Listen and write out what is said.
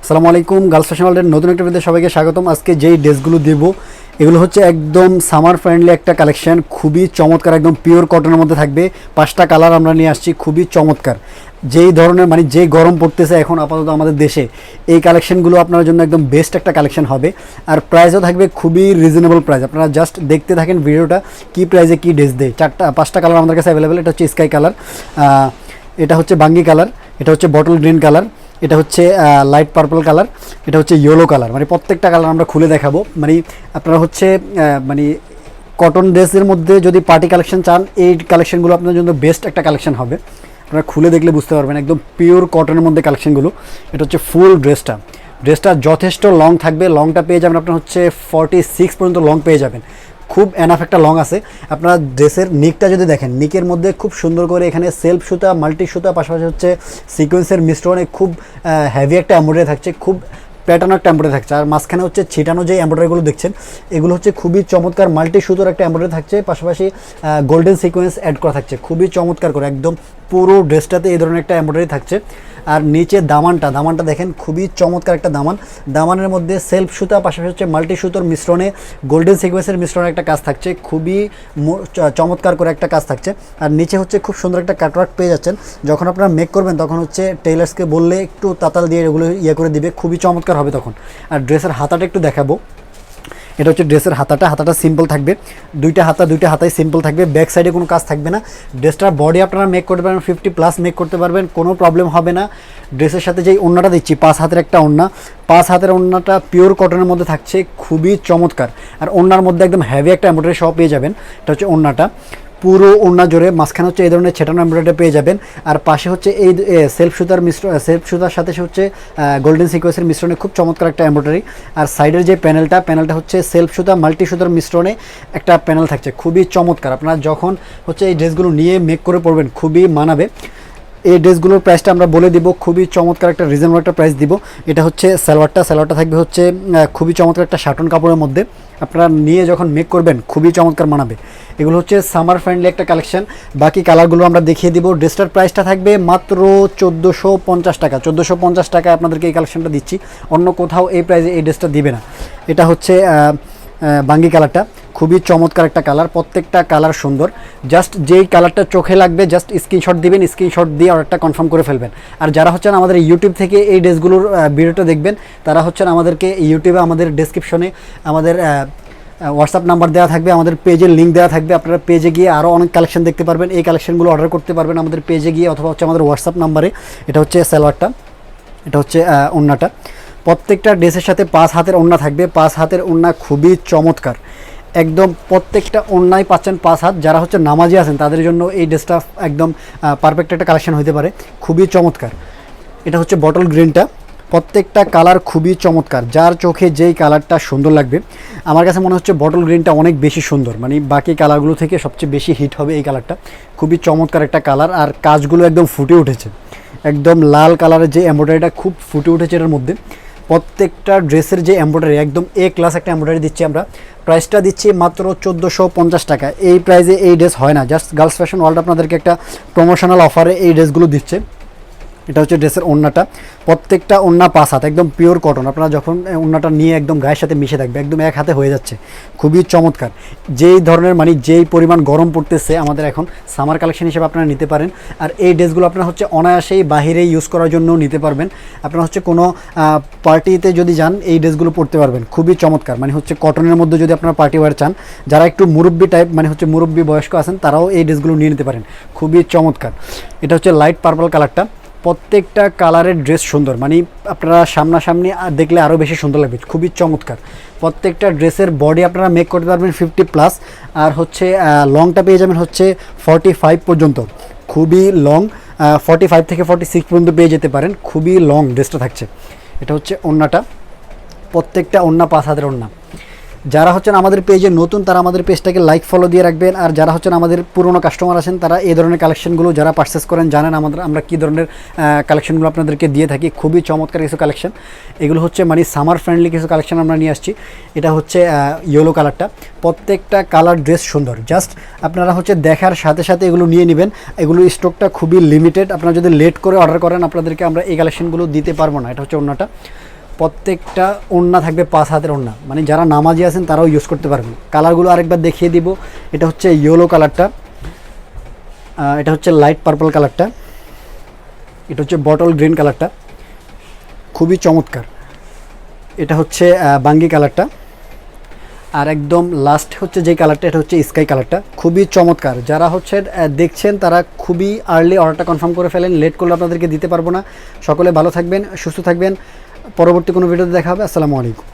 আসসালামু আলাইকুম, girls fashion ওয়ার্ল্ডের নতুন একটা ভিডিওতে সবাইকে স্বাগতম। আজকে যেই ড্রেসগুলো দেব এগুলো হচ্ছে একদম সামার ফ্রেন্ডলি একটা কালেকশন, খুবই চমৎকার, একদম পিওর কটনের মধ্যে থাকবে। 5টা কালার আমরা নিয়ে আসছি, খুবই চমৎকার। যেই ধরনের যে গরম পড়তেছে এখন আপাতত আমাদের দেশে, এই কালেকশনগুলো আপনার জন্য একদম বেস্ট একটা কালেকশন হবে। আর প্রাইসও থাকবে খুবই রিজনেবল প্রাইস। আপনারা জাস্ট দেখতে থাকেন ভিডিওটা, কী প্রাইসে কী ড্রেস দেয়। 5টা কালার আমাদের কাছে অ্যাভেলেবেল। এটা হচ্ছে স্কাই কালার, এটা হচ্ছে বাঙ্গি কালার, এটা হচ্ছে বটল গ্রিন কালার, এটা হচ্ছে লাইট পার্পল কালার, এটা হচ্ছে ইয়েলো কালার। প্রত্যেকটা কালার আমরা খুলে দেখাবো। আপনারা হচ্ছে কটন ড্রেসের মধ্যে যদি পার্টি কালেকশন চান, এই কালেকশনগুলো আপনার জন্য বেস্ট একটা কালেকশন হবে। আপনারা খুলে দেখলে বুঝতে পারবেন, একদম পিওর কটনের মধ্যে কালেকশনগুলো। এটা হচ্ছে ফুল ড্রেসটা যথেষ্ট লং থাকবে। লংটা পেয়ে যাবেন আপনার হচ্ছে 46 পর্যন্ত লং পেয়ে যাবেন। খুব এনাফ একটা লং আছে। আপনারা ড্রেসের নিকটা যদি দেখেন, নিকের মধ্যে খুব সুন্দর করে এখানে সেলফ সুতা, মাল্টি সুতা, পাশাপাশি হচ্ছে সিকোয়েন্সের মিশ্রণে খুব হেভি একটা এমব্রয়ডারি থাকছে, খুব প্যাটার্ন একটা এমব্রয়ডারি থাকছে। আর মাঝখানে হচ্ছে ছিটানো যে এমব্রয়ডারিগুলো দেখছেন, এগুলো হচ্ছে খুবই চমৎকার মাল্টি সুতোর একটা এমব্রয়ডারি থাকছে, পাশাপাশি গোল্ডেন সিকোয়েন্স অ্যাড করা থাকছে, খুবই চমৎকার করে। একদম পুরো ড্রেসটাতে এই ধরনের একটা এমব্রয়ডারি থাকছে। আর নিচে দামানটা দেখেন, খুবই চমৎকার একটা দামানের মধ্যে সেলফ সুতা, পাশাপাশি হচ্ছে মাল্টি সুতোর মিশ্রণে গোল্ডেন সিকোয়েন্সের মিশ্রণে একটা কাজ থাকছে, খুবই চমৎকার করে একটা কাজ থাকছে। আর নিচে হচ্ছে খুব সুন্দর একটা কাটওয়ার্ক পেয়ে যাচ্ছেন। যখন আপনারা মেক করবেন তখন হচ্ছে টেইলার্সকে বললে একটু তাতাল দিয়ে এগুলো করে দিবে, খুবই চমৎকার হবে তখন। আর ড্রেসের হাতাটা একটু দেখাবো। এটা হচ্ছে ড্রেসের হাতাটা সিম্পল থাকবে, দুইটা হাতাই সিম্পল থাকবে, ব্যাক সাইডে কোনো কাজ থাকবে না। ড্রেসটার বডি আপনারা মেক করতে পারবেন 50+ মেক করতে পারবেন, কোনো প্রবলেম হবে না। ড্রেসের সাথে যেই ওড়নাটা দিচ্ছি, 5 হাতের একটা ওড়না, 5 হাতের ওড়নাটা পিওর কটনের মধ্যে থাকছে, খুবই চমৎকার। আর ওড়নার মধ্যে একদম হেভি একটা এমব্রয়ডারি সহ পেয়ে যাবেন। এটা হচ্ছে ওড়নাটা, পুরো ওড়না জোরে মাঝখানে হচ্ছে এই ধরনের ছেটানো এমব্রয়ডারি পেয়ে যাবেন। আর পাশে হচ্ছে এই সেলফ সুতার সাথে হচ্ছে গোল্ডেন সিকোয়েন্সের মিশ্রণে খুব চমৎকার একটা এমব্রয়ডারি। আর সাইডের যে প্যানেলটা হচ্ছে সেলফ সুতা মাল্টি সুতার মিশ্রণে একটা প্যানেল থাকছে, খুবই চমৎকার। আপনারা যখন হচ্ছে এই ড্রেসগুলো নিয়ে মেক করে পরবেন, খুবই মানাবে। এই ড্রেসগুলোর প্রাইসটা আমরা বলে দিব, খুবই চমৎকার একটা রিজনেবল একটা প্রাইস দিব। এটা হচ্ছে সালোয়ারটা থাকবে হচ্ছে খুবই চমৎকার একটা শাটন কাপড়ের মধ্যে। আপনারা নিয়ে যখন মেক করবেন খুবই চমৎকার মানাবে। এগুলো হচ্ছে সামার ফ্রেন্ডলি একটা কালেকশন। বাকি কালারগুলো আমরা দেখিয়ে দিব। ড্রেসটার প্রাইসটা থাকবে মাত্র 1450 টাকা। 1450 টাকায় আপনাদেরকে এই কালেকশনটা দিচ্ছি, অন্য কোথাও এই প্রাইসে এই ড্রেসটা দিবে না। এটা হচ্ছে বাঙ্গি কালারটা, খুবই চমৎকার একটা কালার, প্রত্যেকটা কালার সুন্দর। জাস্ট যেই কালারটা চোখে লাগবে জাস্ট স্ক্রিনশট দিবেন, স্ক্রিনশট দিয়ে অর্ডারটা কনফার্ম করে ফেলবেন। আর যারা হচ্ছেন আমাদের ইউটিউব থেকে এই ড্রেসগুলোর ভিডিওটা দেখবেন, তারা হচ্ছেন আমাদেরকে ইউটিউবে আমাদের ডেসক্রিপশনে আমাদের হোয়াটসঅ্যাপ নাম্বার দেওয়া থাকবে, আমাদের পেজের লিঙ্ক দেওয়া থাকবে। আপনারা পেজে গিয়ে আরও অনেক কালেকশন দেখতে পারবেন। এই কালেকশনগুলো অর্ডার করতে পারবেন আমাদের পেজে গিয়ে, অথবা হচ্ছে আমাদের হোয়াটসঅ্যাপ নাম্বারে। এটা হচ্ছে সালোয়ারটা, এটা হচ্ছে ওড়নাটা। প্রত্যেকটা ড্রেসের সাথে 5 হাতের ওড়না থাকবে। 5 হাতের ওড়না খুবই চমৎকার, একদম প্রত্যেকটা ওড়নায় পাচ্ছেন 5 হাত। যারা হচ্ছে নামাজি আছেন তাদের জন্য এই ড্রেসটা একদম পারফেক্ট একটা কালেকশন হতে পারে, খুবই চমৎকার। এটা হচ্ছে বটল গ্রিনটা, প্রত্যেকটা কালার খুবই চমৎকার। যার চোখে যেই কালারটা সুন্দর লাগবে, আমার কাছে মনে হচ্ছে বটল গ্রিনটা অনেক বেশি সুন্দর, বাকি কালারগুলো থেকে সবচেয়ে বেশি হিট হবে এই কালারটা। খুবই চমৎকার একটা কালার, আর কাজগুলো একদম ফুটে উঠেছে, একদম লাল কালারের যে এমব্রয়ডারিটা খুব ফুটে উঠেছে এটার মধ্যে। প্রত্যেকটা ড্রেসের যে এমব্রয়ডারি একদম এ ক্লাস একটা এমব্রয়ডারি দিচ্ছি আমরা। প্রাইসটা দিচ্ছি মাত্র 1450 টাকা। এই প্রাইসে এই ড্রেস হয় না, জাস্ট গার্লস ফ্যাশন ওয়ার্ল্ড আপনাদেরকে একটা প্রমোশনাল অফারে এই ড্রেসগুলো দিচ্ছে। এটা হচ্ছে ড্রেসের ওড়নাটা, প্রত্যেকটা ওড়না 5 হাত, একদম পিওর কটন। আপনারা যখন ওড়নাটা নিয়ে একদম গায়ের সাথে মিশে থাকবে, একদম এক হাতে হয়ে যাচ্ছে, খুবই চমৎকার। যেই ধরনের যেই পরিমাণ গরম পড়তেছে আমাদের এখন, সামার কালেকশন হিসেবে আপনারা নিতে পারেন। আর এই ড্রেসগুলো আপনারা হচ্ছে অনায়াসেই বাহিরে ইউজ করার জন্য নিতে পারবেন। আপনারা হচ্ছে কোনো পার্টিতে যদি যান এই ড্রেসগুলো পরতে পারবেন, খুবই চমৎকার। হচ্ছে কটনের মধ্যে যদি আপনারা পার্টি ওয়্যার চান, যারা একটু মুরব্বি টাইপ হচ্ছে মুরব্বি বয়স্ক আছেন, তারাও এই ড্রেসগুলো নিয়ে নিতে পারেন, খুবই চমৎকার। এটা হচ্ছে লাইট পার্পল কালারটা, প্রত্যেকটা কালারের ড্রেস সুন্দর, আপনারা সামনাসামনি দেখলে আরও বেশি সুন্দর লাগবে, খুবই চমৎকার। প্রত্যেকটা ড্রেসের বডি আপনারা মেক করতে পারবেন 50+, আর হচ্ছে লংটা পেয়ে যাবেন হচ্ছে 45 পর্যন্ত, খুবই লং। 45 থেকে 46 পর্যন্ত পেয়ে যেতে পারেন, খুবই লং ড্রেসটা থাকছে। এটা হচ্ছে ওড়নাটা, প্রত্যেকটা ওড়না 5 হাতের ওড়না। যারা হচ্ছেন আমাদের পেজে নতুন, তারা আমাদের পেজটাকে লাইক ফলো দিয়ে রাখবেন। আর যারা হচ্ছেন আমাদের পুরনো কাস্টমার আছেন, তারা এই ধরনের কালেকশনগুলো যারা পারচেস করেন জানেন আমরা কী ধরনের কালেকশনগুলো আপনাদেরকে দিয়ে থাকি, খুবই চমৎকার কিছু কালেকশন। এগুলো হচ্ছে সামার ফ্রেন্ডলি কিছু কালেকশন আমরা নিয়ে আসছি। এটা হচ্ছে ইয়েলো কালারটা, প্রত্যেকটা কালার ড্রেস সুন্দর। জাস্ট আপনারা হচ্ছে দেখার সাথে সাথে এগুলো নিয়ে নেবেন। এগুলো স্টকটা খুবই লিমিটেড, আপনারা যদি লেট করে অর্ডার করেন আপনাদেরকে আমরা এই কালেকশনগুলো দিতে পারবো না। এটা হচ্ছে ওড়নাটা, প্রত্যেকটা ওড়না থাকবে 5 হাতের ওড়না, মানে যারা নামাজি আছেন তারাও ইউজ করতে পারবেন। কালারগুলো আরেকবার দেখিয়ে দিব। এটা হচ্ছে ইয়েলো কালারটা, এটা হচ্ছে লাইট পার্পল কালারটা, এটা হচ্ছে বটল গ্রিন কালারটা, খুবই চমৎকার। এটা হচ্ছে বাঙ্গি কালারটা, আর একদম লাস্ট হচ্ছে যে কালারটা, এটা হচ্ছে স্কাই কালারটা, খুবই চমৎকার। যারা হচ্ছে দেখছেন তারা খুবই আর্লি অর্ডারটা কনফার্ম করে ফেলেন, লেট করলে আপনাদেরকে দিতে পারবো না। সকলে ভালো থাকবেন, সুস্থ থাকবেন, পরবর্তী কোনো ভিডিওতে দেখা হবে। আসসালামু আলাইকুম।